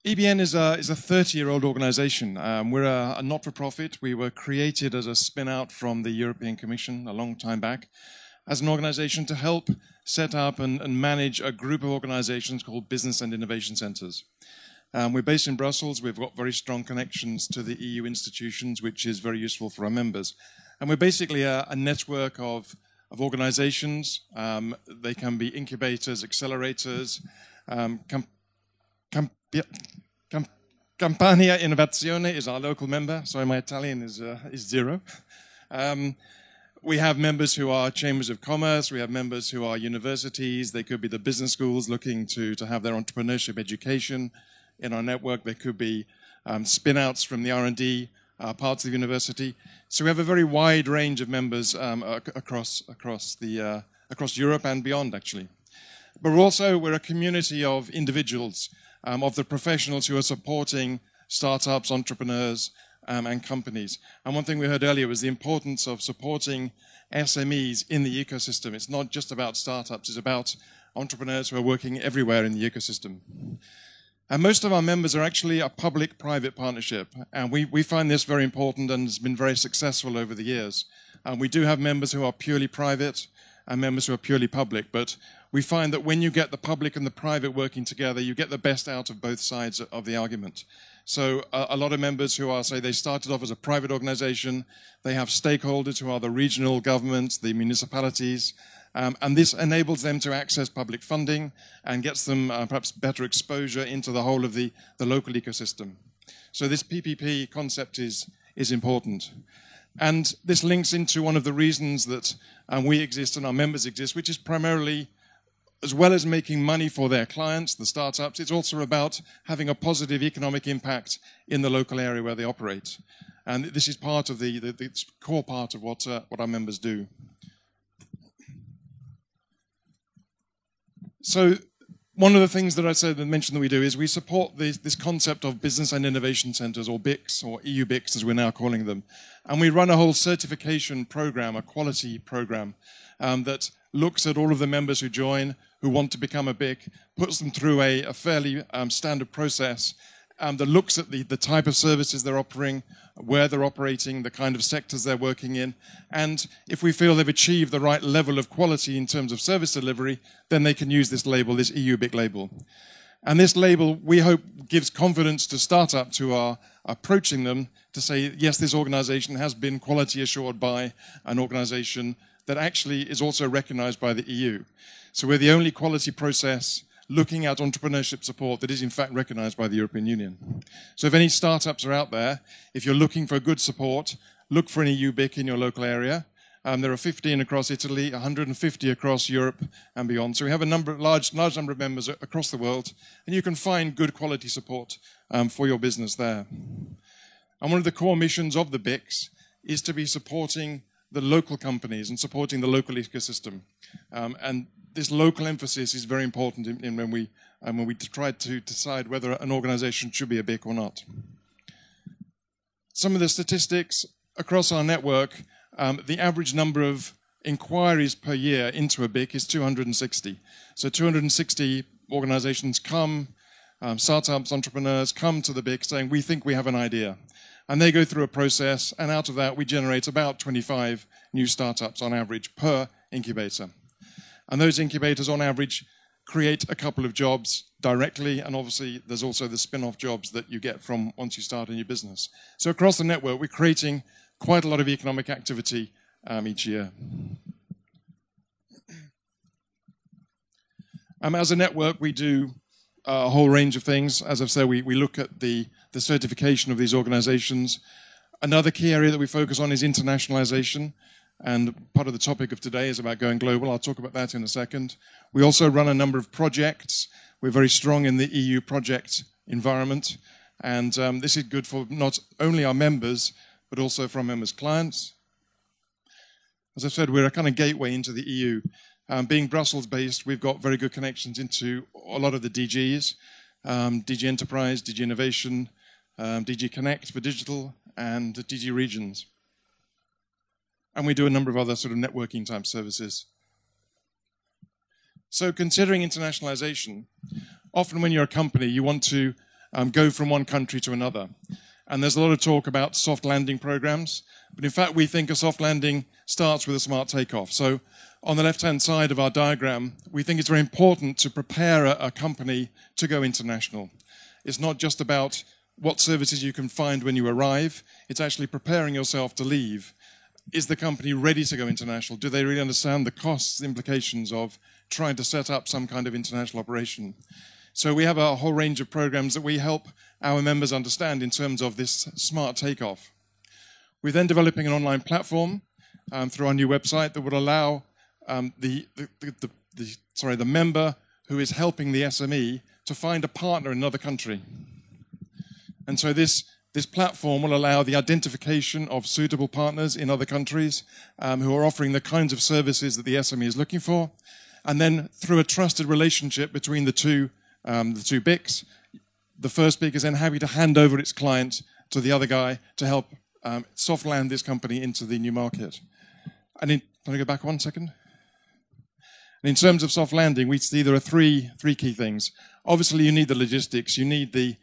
EBN is a 30-year-old organization. We're a not-for-profit. We were created as a spin-out from the European Commission a long time back as an organization to help set up and manage a group of organizations called Business and Innovation Centers. We're based in Brussels. We've got very strong connections to the EU institutions, which is very useful for our members. And we're basically a network of organizations. They can be incubators, accelerators, Campania Innovazione is our local member. Sorry, my Italian is zero. We have members who are chambers of commerce. We have members who are universities. They could be the business schools looking to have their entrepreneurship education in our network. They could be spin-outs from the R&D parts of the university. So we have a very wide range of members across Europe and beyond, actually. But we're a community of individuals, of the professionals who are supporting startups, entrepreneurs, and companies. And one thing we heard earlier was the importance of supporting SMEs in the ecosystem. It's not just about startups, it's about entrepreneurs who are working everywhere in the ecosystem. And most of our members are actually a public-private partnership. And we find this very important and has been very successful over the years. We do have members who are purely private and members who are purely public, but we find that when you get the public and the private working together, you get the best out of both sides of the argument. So a lot of members who are, say, they started off as a private organization, they have stakeholders who are the regional governments, the municipalities, and this enables them to access public funding and gets them perhaps better exposure into the whole of the local ecosystem. So this PPP concept is important. And this links into one of the reasons that we exist and our members exist, which is primarily, as well as making money for their clients, the startups, it's also about having a positive economic impact in the local area where they operate. And this is part of the core part of what our members do. So one of the things that I mentioned that we do is we support this concept of Business and Innovation Centers, or BICs, or EU BICs as we're now calling them. And we run a whole certification program, a quality program, that looks at all of the members who join, who want to become a BIC, puts them through a fairly standard process that looks at the type of services they're offering, where they're operating, the kind of sectors they're working in. And if we feel they've achieved the right level of quality in terms of service delivery, then they can use this label, this EU BIC label. And this label, we hope, gives confidence to startups who are approaching them to say, yes, this organization has been quality assured by an organization that actually is also recognized by the EU. So we're the only quality process looking at entrepreneurship support that is in fact recognized by the European Union. So if any startups are out there, if you're looking for good support, look for an EU BIC in your local area. There are 15 across Italy, 150 across Europe and beyond. So we have a large number of members across the world, and you can find good quality support for your business there. And one of the core missions of the BICs is to be supporting the local companies and supporting the local ecosystem. And this local emphasis is very important when we try to decide whether an organization should be a BIC or not. Some of the statistics across our network, the average number of inquiries per year into a BIC is 260. So 260 organizations come, startups, entrepreneurs come to the BIC saying, we think we have an idea. And they go through a process, and out of that we generate about 25 new startups on average per incubator. And those incubators, on average, create a couple of jobs directly, and obviously there's also the spin-off jobs that you get from once you start a new business. So across the network, we're creating quite a lot of economic activity each year. As a network, we do a whole range of things. As I've said, we look at the certification of these organizations. Another key area that we focus on is internationalization. And part of the topic of today is about going global. I'll talk about that in a second. We also run a number of projects. We're very strong in the EU project environment. And this is good for not only our members, but also for our members' clients. As I've said, we're a kind of gateway into the EU. Being Brussels-based, we've got very good connections into a lot of the DGs, DG Enterprise, DG Innovation, DG Connect for digital, and DG Regions. And we do a number of other sort of networking type services. So considering internationalization, often when you're a company, you want to go from one country to another. And there's a lot of talk about soft landing programs, but in fact we think a soft landing starts with a smart takeoff. So on the left-hand side of our diagram, we think it's very important to prepare a company to go international. It's not just about what services you can find when you arrive, it's actually preparing yourself to leave. Is the company ready to go international? Do they really understand the costs, the implications of trying to set up some kind of international operation? So we have a whole range of programs that we help our members understand in terms of this smart takeoff. We're then developing an online platform through our new website that would allow the member who is helping the SME to find a partner in another country. And so this platform will allow the identification of suitable partners in other countries who are offering the kinds of services that the SME is looking for. And then through a trusted relationship between the two BICs, the first BIC is then happy to hand over its client to the other guy to help soft land this company into the new market. And can I go back 1 second? And in terms of soft landing, we see there are three key things. Obviously, you need the logistics. You need the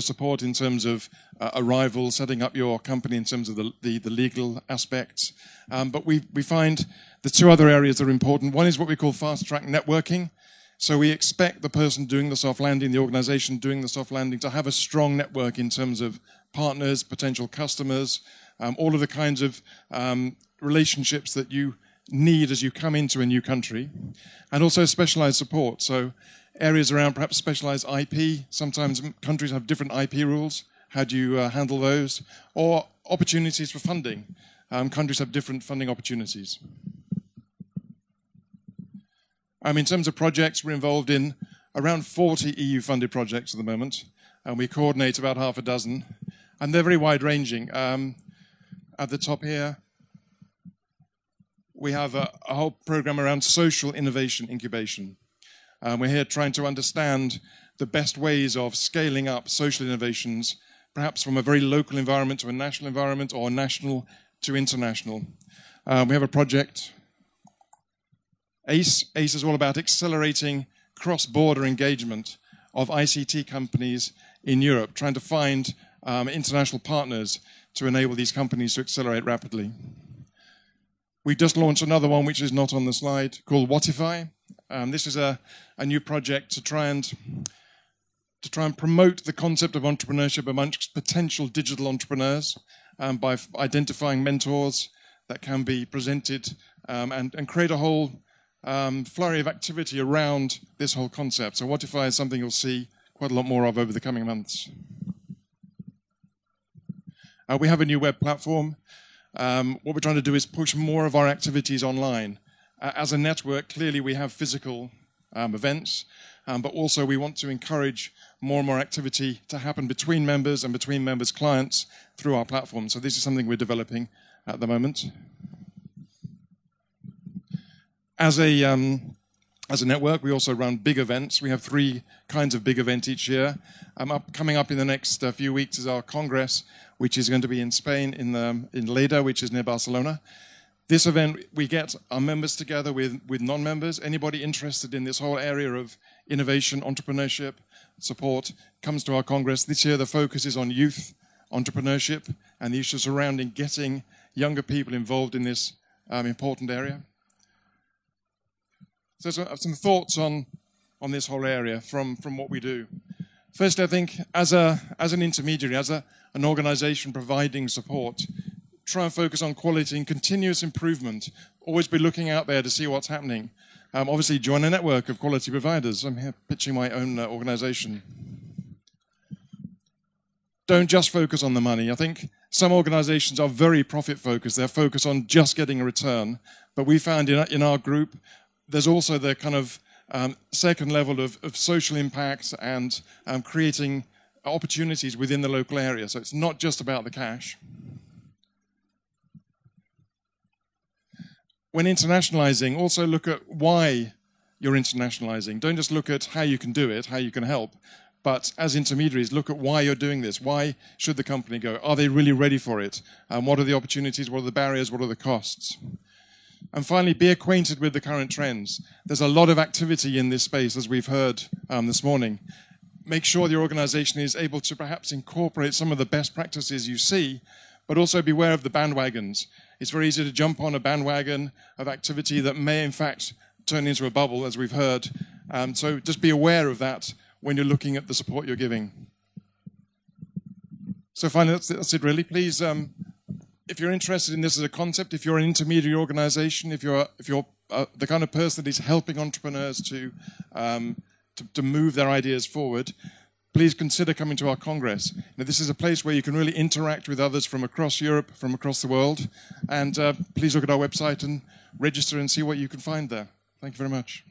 support in terms of arrival, setting up your company in terms of the legal aspects. But we find the two other areas that are important. One is what we call fast-track networking. So we expect the person doing the soft landing, the organization doing the soft landing, to have a strong network in terms of partners, potential customers, all of the kinds of relationships that you need as you come into a new country, and also specialized support. So areas around perhaps specialized IP. Sometimes countries have different IP rules. How do you handle those? Or opportunities for funding. Countries have different funding opportunities. In terms of projects, we're involved in around 40 EU-funded projects at the moment, and we coordinate about half a dozen, and they're very wide-ranging. At the top here, we have a whole program around social innovation incubation. We're here trying to understand the best ways of scaling up social innovations, perhaps from a very local environment to a national environment, or national to international. We have a project, ACE. ACE is all about accelerating cross-border engagement of ICT companies in Europe, trying to find international partners to enable these companies to accelerate rapidly. We just launched another one, which is not on the slide, called Whatify. This is a new project to try and promote the concept of entrepreneurship amongst potential digital entrepreneurs by identifying mentors that can be presented and create a whole flurry of activity around this whole concept. So Whatify is something you'll see quite a lot more of over the coming months. We have a new web platform. What we're trying to do is push more of our activities online. As a network, clearly we have physical events, but also we want to encourage more and more activity to happen between members and between members' clients through our platform. So this is something we're developing at the moment. As a network, we also run big events. We have 3 kinds of big events each year. Coming up in the next few weeks is our Congress, which is going to be in Spain, in Lleida, which is near Barcelona. This event, we get our members together with non-members. Anybody interested in this whole area of innovation, entrepreneurship, support, comes to our Congress. This year, the focus is on youth entrepreneurship and the issues surrounding getting younger people involved in this important area. So some thoughts on this whole area from what we do. Firstly, I think as an intermediary, as an organization providing support, try and focus on quality and continuous improvement. Always be looking out there to see what's happening. Obviously, join a network of quality providers. I'm here pitching my own organization. Don't just focus on the money. I think some organizations are very profit-focused. They're focused on just getting a return. But we found in our group, there's also the kind of second level of social impact and creating opportunities within the local area. So it's not just about the cash. When internationalizing, also look at why you're internationalizing. Don't just look at how you can do it, how you can help, but as intermediaries, look at why you're doing this. Why should the company go? Are they really ready for it? What are the opportunities? What are the barriers? What are the costs? And finally, be acquainted with the current trends. There's a lot of activity in this space, as we've heard this morning. make sure your organization is able to perhaps incorporate some of the best practices you see, but also beware of the bandwagons. It's very easy to jump on a bandwagon of activity that may in fact turn into a bubble, as we've heard. So just be aware of that when you're looking at the support you're giving. So finally, that's it really. Please, if you're interested in this as a concept, if you're an intermediary organization, if you're the kind of person that is helping entrepreneurs to move their ideas forward, please consider coming to our Congress. Now, this is a place where you can really interact with others from across Europe, from across the world. And please look at our website and register and see what you can find there. Thank you very much.